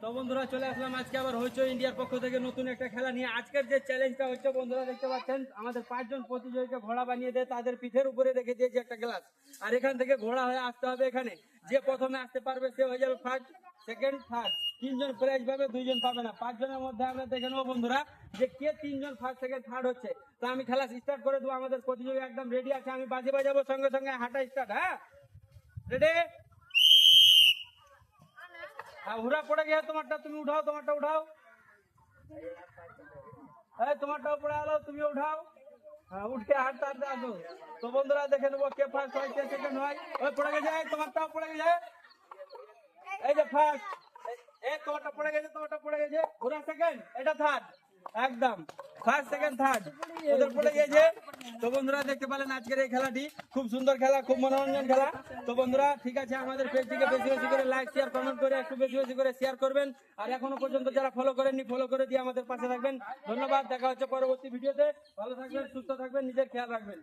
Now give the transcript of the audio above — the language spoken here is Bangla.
তো বন্ধুরা চলে আসলাম আজকে আবার হইচই ইন্ডিয়ার পক্ষ থেকে নতুন একটা খেলা নিয়ে। আজকের যে চ্যালেঞ্জটা হচ্ছে বন্ধুরা দেখতে পাচ্ছেন, আমাদের 5জন প্রতিযোগীকে ঘোড়া বানিয়ে দেয়, তাদের পিঠের উপরে রেখে দিয়েছে একটা গ্লাস। আর এখান থেকে ঘোড়া হয়ে আসতে হবে এখানে। যে প্রথমে আসতে পারবে সে হয়ে যাবে ফার্স্ট, সেকেন্ড, থার্ড। 3জন প্রাইজ পাবে, 2জন পাবে না। 5জনের মধ্যে আমরা দেখে নেবো বন্ধুরা যে কে 3জন ফার্স্ট, সেকেন্ড, থার্ড হচ্ছে। তো আমি খেলা স্টার্ট করে দেবো। আমাদের প্রতিযোগী একদম রেডি আছে, আমি বাজি বাজাবো, সঙ্গে সঙ্গে হাঁটা স্টার্ট। হ্যাঁ, রেডি? হুরা পড়ে গিয়ে তোমারটা তুমি উঠাও, তোমারটা উঠাও। তোমারটাও পড়ে আলো, তুমি উঠাও। হ্যাঁ, উঠে হাঁটতে হাঁটতে আসো। তো বন্ধুরা দেখে নেবো কে ফার্স্ট হয়, কে সেকেন্ড হয়। ওই পড়ে গেছে, তোমারটাও পড়ে গেছে। এই যে ফার্স্ট, তোমারটা পড়ে গেছে, তোমারটা পড়ে গেছে। ওরা সেকেন্ড, এটা থার্ড। একদম ফার্স্ট, সেকেন্ড, থার্ড ওদের পড়ে গিয়েছে। তো বন্ধুরা দেখতে পেলেন আজকের এই খেলাটি খুব সুন্দর খেলা, খুব মনোরঞ্জন খেলা। তো বন্ধুরা ঠিক আছে, আমাদের পেজটিকে বেশি বেশি করে লাইক, শেয়ার, কমেন্ট করে একটু বেশি বেশি করে শেয়ার করবেন। আর এখনো পর্যন্ত যারা ফলো করেননি, ফলো করে দিয়ে আমাদের পাশে থাকবেন। ধন্যবাদ, দেখা হচ্ছে পরবর্তী ভিডিওতে। ভালো থাকবেন, সুস্থ থাকবেন, নিজের খেয়াল রাখবেন।